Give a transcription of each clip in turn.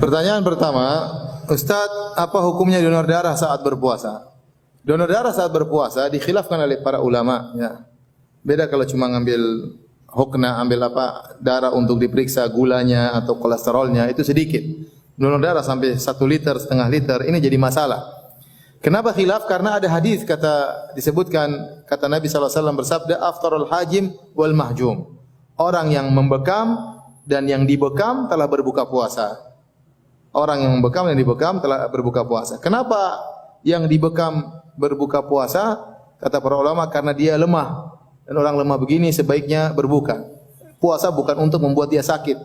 Pertanyaan pertama, Ustadz, apa hukumnya donor darah saat berpuasa? Donor darah saat berpuasa dikhilafkan oleh para ulama. Ya. Beda kalau cuma ngambil hukna, ambil darah untuk diperiksa gulanya atau kolesterolnya, itu sedikit. Donor darah sampai 1 liter, setengah liter, ini jadi masalah. Kenapa khilaf? Karena ada hadis disebutkan kata Nabi SAW bersabda, aftarul hajim wal mahjum. Orang yang membekam dan yang dibekam telah berbuka puasa. Orang yang membekam dan dibekam telah berbuka puasa. Kenapa yang dibekam berbuka puasa? Kata para ulama, karena dia lemah. Dan orang lemah begini sebaiknya berbuka. Puasa bukan untuk membuat dia sakit.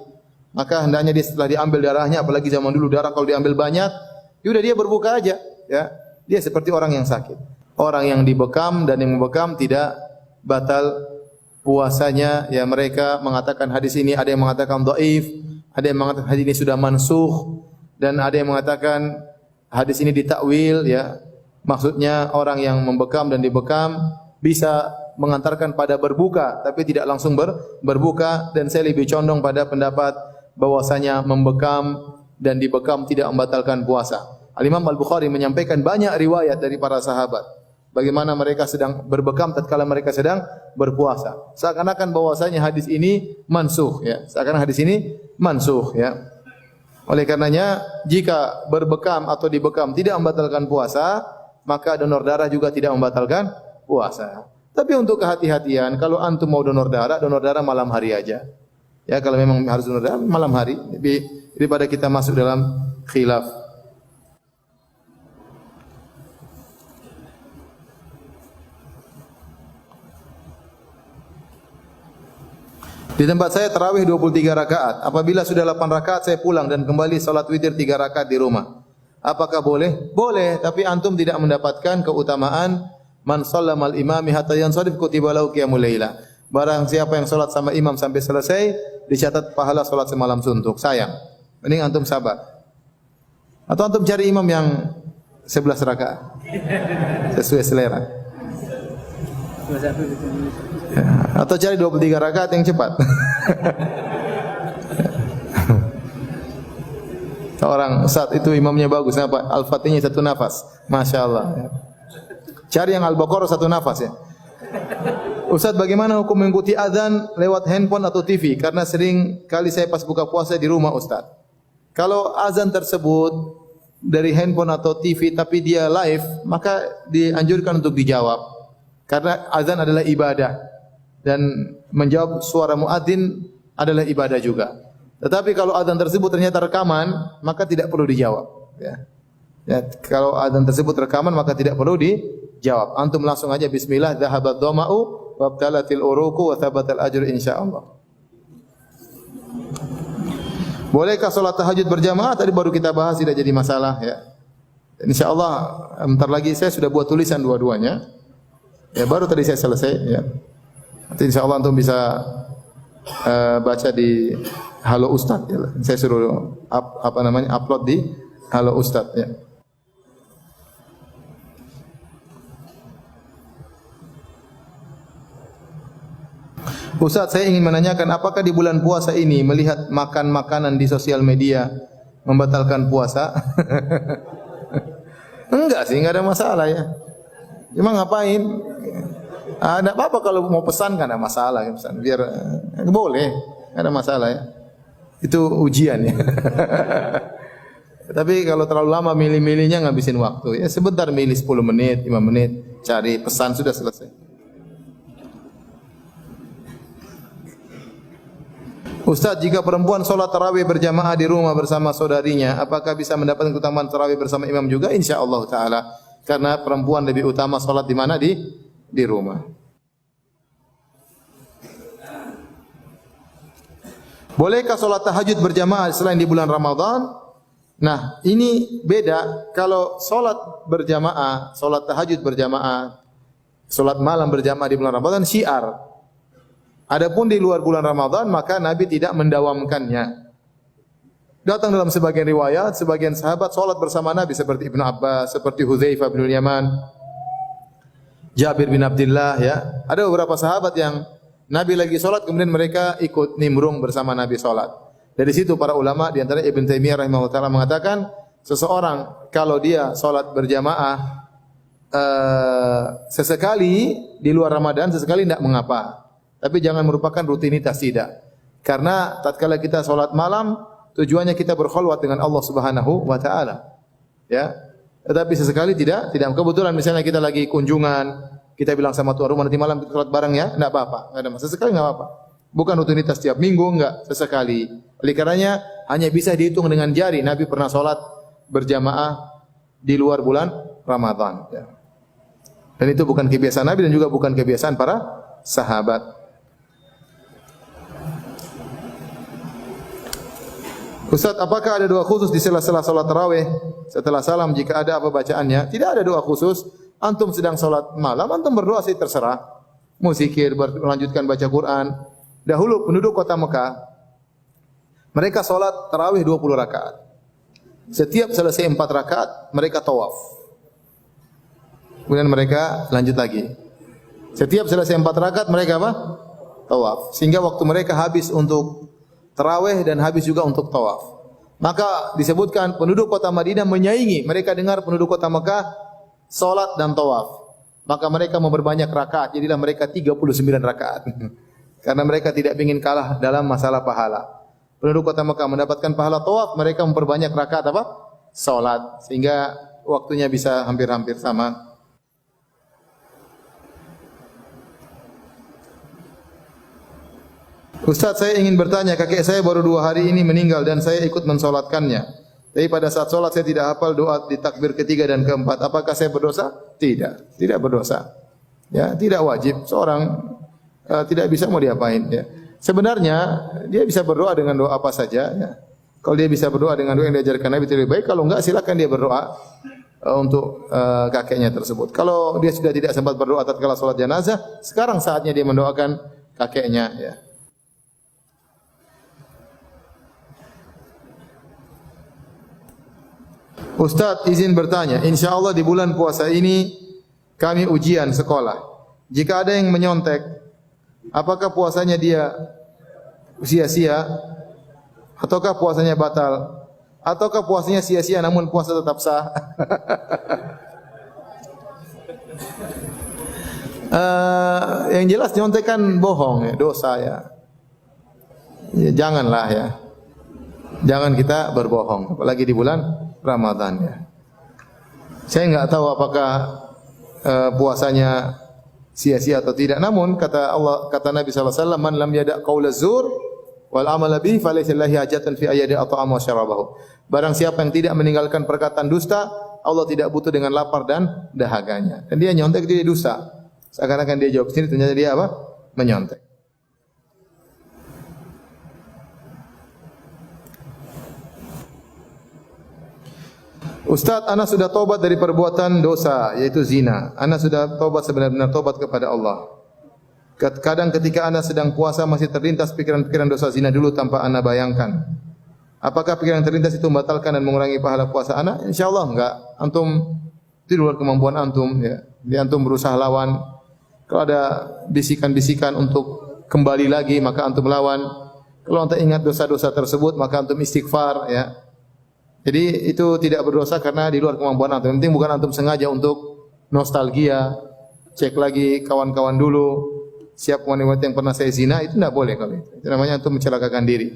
Maka hendaknya dia setelah diambil darahnya, apalagi zaman dulu darah kalau diambil banyak, yaudah dia berbuka aja. Ya, dia seperti orang yang sakit. Orang yang dibekam dan yang membekam tidak batal puasanya. Ya, mereka mengatakan hadis ini, ada yang mengatakan dhaif, ada yang mengatakan hadis ini sudah mansukh, dan ada yang mengatakan hadis ini ditakwil, ya. Maksudnya orang yang membekam dan dibekam bisa mengantarkan pada berbuka, tapi tidak langsung berbuka. Dan saya lebih condong pada pendapat bahwasanya membekam dan dibekam tidak membatalkan puasa. Al-Imam Al-Bukhari menyampaikan banyak riwayat dari para sahabat bagaimana mereka sedang berbekam tatkala mereka sedang berpuasa. Seakan-akan bahwasanya hadis ini mansukh, ya. Seakan-akan hadis ini mansukh, ya. Oleh karenanya, jika berbekam atau dibekam tidak membatalkan puasa, maka donor darah juga tidak membatalkan puasa. Tapi untuk kehati-hatian, kalau antum mau donor darah malam hari aja. Ya, kalau memang harus donor darah malam hari, daripada kita masuk dalam khilaf. Di tempat saya tarawih 23 rakaat. Apabila sudah 8 rakaat saya pulang dan kembali salat witir 3 rakaat di rumah. Apakah boleh? Boleh, tapi antum tidak mendapatkan keutamaan man shallamal imami hatta yansarif kutiba lahu qiyamul laila. Barang siapa yang salat sama imam sampai selesai, dicatat pahala salat semalam suntuk. Sayang. Mending antum sabar. Atau antum cari imam yang 11 rakaat. Sesuai selera. Ya, atau cari 23 rakaat yang cepat. Orang saat itu imamnya bagus, apa? Al-Fatihahnya 1 nafas. Masya Allah. Cari yang Al-Baqarah 1 nafas, ya. Ustaz, bagaimana hukum mengikuti azan lewat handphone atau TV? Karena sering kali saya pas buka puasa di rumah, Ustaz. Kalau azan tersebut dari handphone atau TV tapi dia live, maka dianjurkan untuk dijawab. Karena azan adalah ibadah dan menjawab suara muadzin adalah ibadah juga. Tetapi kalau azan tersebut ternyata rekaman, maka tidak perlu dijawab. Ya. Ya, kalau azan tersebut rekaman maka tidak perlu dijawab. Antum langsung aja bismillah, dhahabat dhama'u wabtalatil uruqu wa thabatal ajru insyaallah. Bolehkah salat tahajud berjamaah? Tadi baru kita bahas, tidak jadi masalah, ya. Insyaallah bentar lagi saya sudah buat tulisan dua-duanya. Ya, baru tadi saya selesai, ya. Nanti insyaallah antum bisa baca di Halo Ustadz, ya. Saya suruh upload di Halo Ustadz, ya. Ustadz, saya ingin menanyakan, apakah di bulan puasa ini melihat makan makanan di sosial media membatalkan puasa? Enggak sih, enggak ada masalah, ya. Cuma ngapain? Ada apa-apa kalau mau pesan, kan ada masalah, ya, pesan. Biar boleh, enggak ada masalah, ya. Itu ujian, ya. Tapi kalau terlalu lama milih-milihnya ngabisin waktu. Ya sebentar milih 10 menit, 5 menit, cari pesan sudah selesai. Ustaz, jika perempuan sholat tarawih berjamaah di rumah bersama saudarinya, apakah bisa mendapatkan keutamaan tarawih bersama imam juga? Insyaallah taala. Karena perempuan lebih utama sholat di mana? Di rumah. Bolehkah sholat tahajud berjamaah selain di bulan Ramadan? Nah, ini beda. Kalau sholat berjamaah, sholat tahajud berjamaah, sholat malam berjamaah di bulan Ramadan syiar. Adapun di luar bulan Ramadan, maka Nabi tidak mendawamkannya. Datang dalam sebagian riwayat, sebagian sahabat sholat bersama Nabi seperti Ibnu Abbas, seperti Hudzaifah bin Yaman, Jabir bin Abdullah, ya. Ada beberapa sahabat yang Nabi lagi sholat, kemudian mereka ikut nimbrung bersama Nabi sholat. Dari situ para ulama di antara Ibn Taimiyah rahimahullah taala mengatakan seseorang kalau dia salat berjamaah sesekali di luar Ramadan sesekali tidak mengapa. Tapi jangan merupakan rutinitas, tidak. Karena tatkala kita salat malam tujuannya kita berkhulwat dengan Allah Subhanahu wa taala. Ya. Tetapi sesekali tidak. Kebetulan misalnya kita lagi kunjungan, kita bilang sama tuan rumah nanti malam kita salat bareng ya, enggak apa-apa, enggak ada masalah. Sesekali enggak apa-apa. Bukan rutinitas tiap minggu, enggak, sesekali. Oleh karenanya hanya bisa dihitung dengan jari. Nabi pernah salat berjamaah di luar bulan Ramadan. Ya. Dan itu bukan kebiasaan Nabi dan juga bukan kebiasaan para sahabat. Ustaz, apakah ada doa khusus di sela-sela salat tarawih setelah salam jika ada apa bacaannya? Tidak ada doa khusus. Antum sedang salat malam, antum berdoa sih terserah. Mau zikir, melanjutkan baca Quran. Dahulu penduduk kota Mekah, mereka salat tarawih 20 rakaat. Setiap selesai 4 rakaat, mereka tawaf. Kemudian mereka lanjut lagi. Setiap selesai 4 rakaat, mereka apa? Tawaf. Sehingga waktu mereka habis untuk tarawih dan habis juga untuk tawaf. Maka disebutkan penduduk kota Madinah menyaingi. Mereka dengar penduduk kota Mekah salat dan tawaf. Maka mereka memperbanyak rakaat. Jadilah mereka 39 rakaat. Karena mereka tidak ingin kalah dalam masalah pahala. Penduduk kota Mekah mendapatkan pahala tawaf, mereka memperbanyak rakaat apa? Salat. Sehingga waktunya bisa hampir-hampir sama. Ustaz, saya ingin bertanya, kakek saya baru 2 hari ini meninggal dan saya ikut mensolatkannya. Tapi pada saat solat saya tidak hafal doa di takbir ketiga dan keempat. Apakah saya berdosa? Tidak, tidak berdosa. Ya, tidak wajib. Seorang tidak bisa mau diapain. Ya. Sebenarnya dia bisa berdoa dengan doa apa saja. Ya. Kalau dia bisa berdoa dengan doa yang diajarkan Nabi itu lebih baik. Kalau enggak, silakan dia berdoa untuk kakeknya tersebut. Kalau dia sudah tidak sempat berdoa tatkala solat jenazah, sekarang saatnya dia mendoakan kakeknya. Ya. Ustaz, izin bertanya, insya Allah di bulan puasa ini kami ujian sekolah. Jika ada yang menyontek, apakah puasanya dia sia-sia? Ataukah puasanya batal? Ataukah puasanya sia-sia namun puasa tetap sah? Yang jelas nyontek kan bohong ya, dosa ya. Ya janganlah ya. Jangan kita berbohong, apalagi di bulan Ramadan ya. Saya enggak tahu apakah puasanya sia-sia atau tidak. Namun kata Nabi sallallahu alaihi wasallam, "Man lam yada' qaula zur wal amala bihi falaysa lillahi hajatan fi ayyadi at'ama wa syarabahu." Barang siapa yang tidak meninggalkan perkataan dusta, Allah tidak butuh dengan lapar dan dahaganya. Dan dia nyontek, dia dusta. Seakan-akan dia jawab sini, ternyata dia apa? Menyontek. Ustaz, ana sudah taubat dari perbuatan dosa, yaitu zina. Ana sudah taubat sebenar-benar taubat kepada Allah. Kadang ketika ana sedang puasa masih terlintas pikiran-pikiran dosa zina dulu tanpa ana bayangkan. Apakah pikiran yang terlintas itu membatalkan dan mengurangi pahala puasa ana? Insyaallah enggak. Antum itu di luar kemampuan antum ya. Di antum berusaha lawan. Kalau ada bisikan-bisikan untuk kembali lagi maka antum lawan. Kalau antum ingat dosa-dosa tersebut maka antum istighfar ya. Jadi itu tidak berdosa karena di luar kemampuan antum. Yang penting bukan antum sengaja untuk nostalgia, cek lagi kawan-kawan dulu, siap wanita yang pernah saya zina, itu tidak boleh kalau itu. Itu namanya antum mencelakakan diri.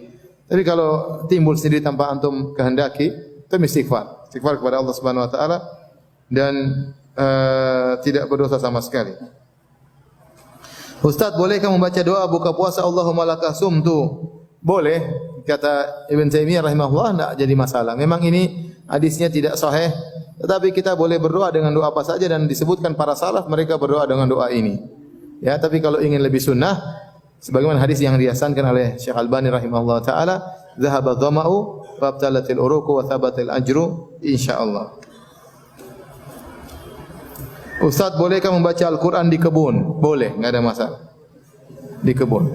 Tapi kalau timbul sendiri tanpa antum kehendaki, itu istighfar. Istighfar kepada Allah Subhanahu wa taala dan tidak berdosa sama sekali. Ustaz, bolehkah membaca doa buka puasa Allahumma laka sumtu? Boleh, kata Ibn Taimiyah rahimahullah, tidak jadi masalah. Memang ini hadisnya tidak sahih, tetapi kita boleh berdoa dengan doa apa saja dan disebutkan para salaf mereka berdoa dengan doa ini. Ya, tapi kalau ingin lebih sunnah, sebagaimana hadis yang dihasankan oleh Syekh Albani rahimahullah taala, "Dhahaba dhama'u wa abtalatil uruqu wa thabatil ajru insyaallah." Ustaz, bolehkah membaca Al-Quran di kebun? Boleh, enggak ada masalah. Di kebun.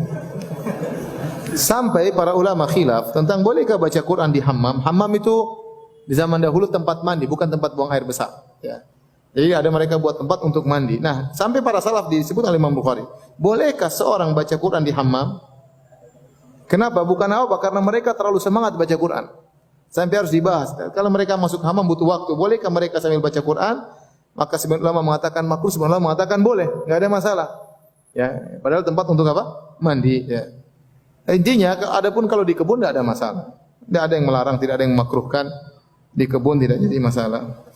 Sampai para ulama khilaf tentang bolehkah baca Quran di hammam. Hammam itu di zaman dahulu tempat mandi, bukan tempat buang air besar. Ya. Jadi ada mereka buat tempat untuk mandi. Nah, sampai para salaf disebut oleh Imam Bukhari. Bolehkah seorang baca Quran di hammam? Kenapa? Bukan apa? Karena mereka terlalu semangat baca Quran. Sampai harus dibahas. Kalau mereka masuk hammam butuh waktu. Bolehkah mereka sambil baca Quran? Maka sebagian ulama mengatakan makruh, sebagian ulama mengatakan boleh. Enggak ada masalah. Ya, padahal tempat untuk apa? Mandi. Ya. Intinya, adapun kalau di kebun tidak ada masalah. Tidak ada yang melarang, tidak ada yang memakruhkan. Di kebun tidak jadi masalah.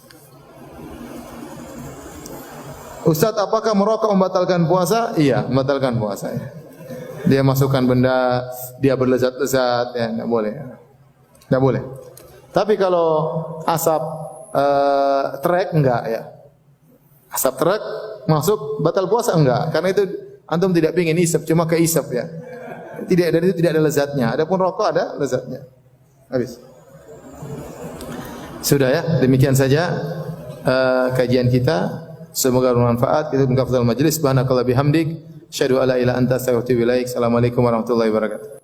Ustaz, apakah merokok membatalkan puasa? Iya, membatalkan puasa. Ya. Dia masukkan benda, dia berlezat-lezat, ya tidak boleh. Tidak boleh. Tapi kalau asap trek enggak ya. Asap trek masuk batal puasa enggak? Karena itu antum tidak ingin isap, cuma keisap ya. Tidak, dan itu tidak ada lezatnya. Adapun rokok ada lezatnya. Habis. Sudah ya, demikian saja kajian kita. Semoga bermanfaat. Kita mengafdal majlis. Subhanakallah bihamdik. Asyhadu alla ilaha illa anta astaghfiruka wa atubu ilaik. Assalamualaikum warahmatullahi wabarakatuh.